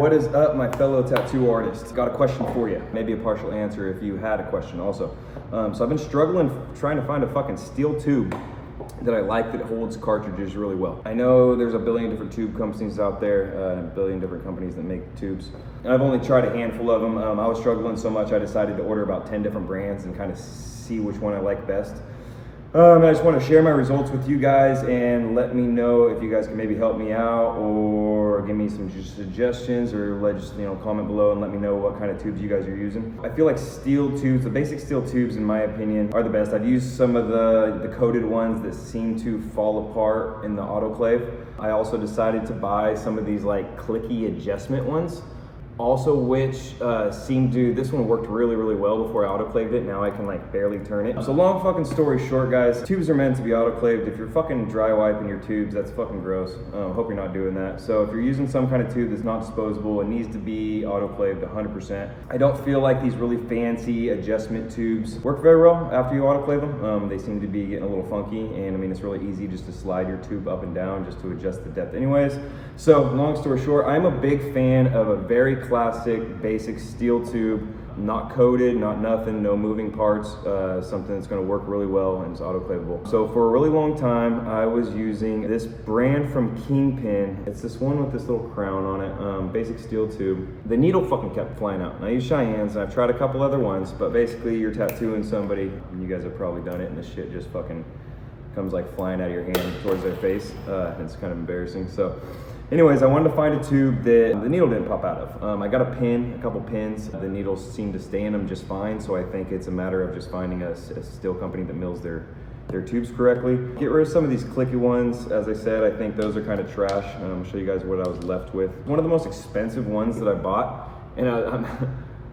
what is up, my fellow tattoo artists? Got a question for you. Maybe a partial answer if you had a question also. So I've been struggling trying to find a fucking steel tube that I like that holds cartridges really well. I know there's a billion different tube companies out there, and a billion different companies that make tubes. And I've only tried a handful of them. I was struggling so much I decided to order about 10 different brands and kind of see which one I like best. I just want to share my results with you guys and let me know if you guys can maybe help me out or give me some suggestions, or just comment below and let me know what kind of tubes you guys are using. I feel like steel tubes, the basic steel tubes in my opinion, are the best. I've used some of the coated ones that seem to fall apart in the autoclave. I also decided to buy some of these like clicky adjustment ones. Also, which this one worked really well before I autoclaved it. Now I can like barely turn it. So long fucking story short, guys, tubes are meant to be autoclaved. If you're fucking dry wiping your tubes, that's fucking gross. Hope you're not doing that. So if you're using some kind of tube that's not disposable, it needs to be autoclaved 100%. I don't feel like these really fancy adjustment tubes work very well after you autoclave them. They seem to be getting a little funky, and I mean, it's really easy just to slide your tube up and down just to adjust the depth anyways. So long story short, I'm a big fan of a very classic basic steel tube, not coated, not nothing, no moving parts, something that's going to work really well and is autoclavable. So for a really long time I was using this brand from Kingpin. It's this one with this little crown on it, basic steel tube. The needle fucking kept flying out, and I use Cheyennes, and I've tried a couple other ones, but basically you're tattooing somebody, and you guys have probably done it, and this shit just fucking comes like flying out of your hand towards their face. It's kind of embarrassing. So anyways, I wanted to find a tube that the needle didn't pop out of. I got a couple pins. The needles seem to stay in them just fine, so I think it's a matter of just finding a steel company that mills their tubes correctly. Get rid of some of these clicky ones. As I said, I think those are kind of trash. I'll show you guys what I was left with. One of the most expensive ones that I bought, and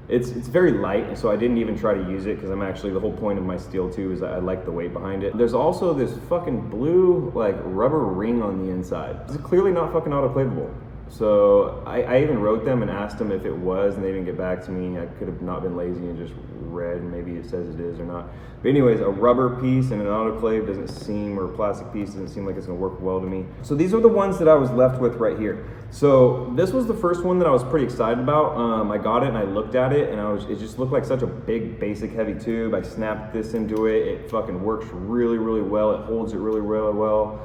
it's very light, so I didn't even try to use it because the whole point of my steel tube is I like the weight behind it. There's also this fucking blue like rubber ring on the inside. It's clearly not fucking autoclavable. So I even wrote them and asked them if it was, and they didn't get back to me. I could have not been lazy and just read, and maybe it says it is or not. But anyways, a rubber piece and an autoclave doesn't seem, or a plastic piece doesn't seem like it's gonna work well to me. So these are the ones that I was left with right here. So this was the first one that I was pretty excited about. I got it and I looked at it, and it just looked like such a big, basic, heavy tube. I snapped this into it. It fucking works really well. It holds it really well.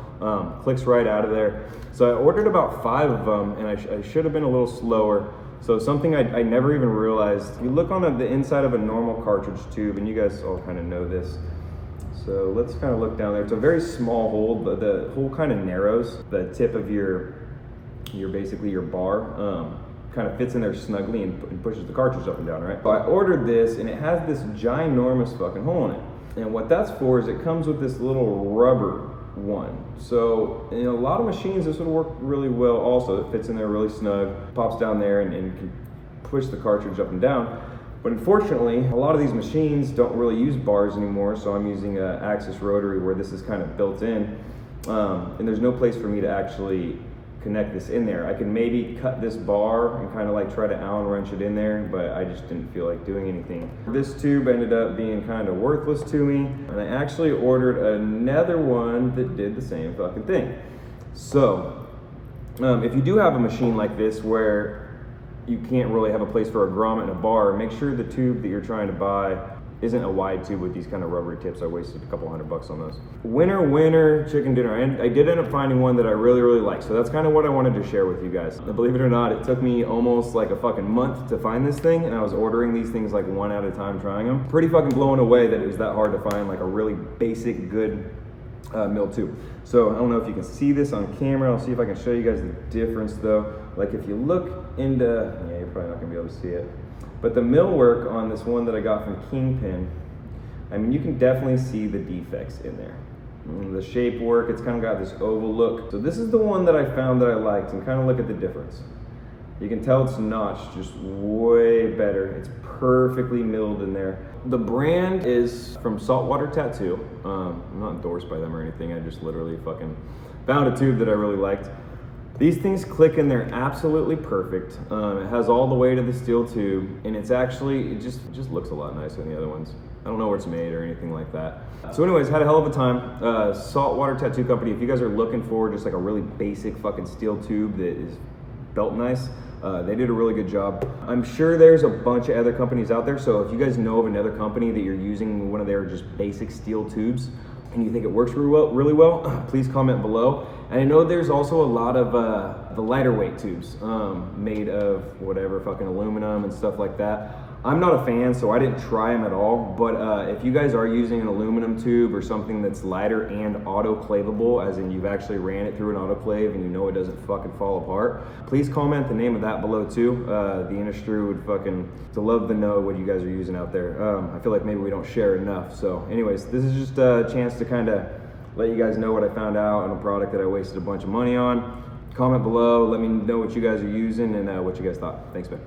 Clicks right out of there. So I ordered about 5 of them, and I should have been a little slower. So something I never even realized, you look on the inside of a normal cartridge tube, and you guys all kind of know this. So let's kind of look down there. It's a very small hole, but the hole kind of narrows. The tip of your basically your bar kind of fits in there snugly and pushes the cartridge up and down, right? So I ordered this, and it has this ginormous fucking hole in it. And what that's for is it comes with this little rubber one. So in a lot of machines this would work really well also. It fits in there really snug, pops down there, and can push the cartridge up and down. But unfortunately, a lot of these machines don't really use bars anymore, so I'm using an Axis rotary where this is kind of built in, and there's no place for me to actually connect this in there. I can maybe cut this bar and kind of like try to Allen wrench it in there, but I just didn't feel like doing anything. This tube ended up being kind of worthless to me, and I actually ordered another one that did the same fucking thing. So if you do have a machine like this where you can't really have a place for a grommet and a bar, make sure the tube that you're trying to buy isn't a wide tube with these kind of rubbery tips. I wasted a couple $100 on those. Winner chicken dinner. I did end up finding one that I really liked, so that's kind of what I wanted to share with you guys. Believe it or not, it took me almost like a fucking month to find this thing, and I was ordering these things like one at a time, trying them. Pretty fucking blown away that it was that hard to find like a really basic, good mill tube. So I don't know if you can see this on camera. I'll see if I can show you guys the difference though. Like if you look into, yeah, you're probably not gonna be able to see it. But the mill work on this one that I got from Kingpin, I mean, you can definitely see the defects in there. The shape work, it's kind of got this oval look. So this is the one that I found that I liked, and kind of look at the difference. You can tell it's notched just way better. It's perfectly milled in there. The brand is from Saltwater Tattoo. I'm not endorsed by them or anything. I just literally fucking found a tube that I really liked. These things click in there absolutely perfect. It has all the weight of the steel tube, and it's actually, it just looks a lot nicer than the other ones. I don't know where it's made or anything like that. So anyways, had a hell of a time. Saltwater Tattoo Company, if you guys are looking for just like a really basic fucking steel tube that is built nice, They did a really good job. I'm sure there's a bunch of other companies out there, so if you guys know of another company that you're using one of their just basic steel tubes and you think it works really well, please comment below. And I know there's also a lot of the lighter weight tubes made of whatever, fucking aluminum and stuff like that. I'm not a fan, so I didn't try them at all, but if you guys are using an aluminum tube or something that's lighter and autoclavable, as in you've actually ran it through an autoclave and you know it doesn't fucking fall apart, please comment the name of that below too. The industry would fucking love to know what you guys are using out there. I feel like maybe we don't share enough. So anyways, this is just a chance to kind of let you guys know what I found out on a product that I wasted a bunch of money on. Comment below, let me know what you guys are using and what you guys thought. Thanks, man.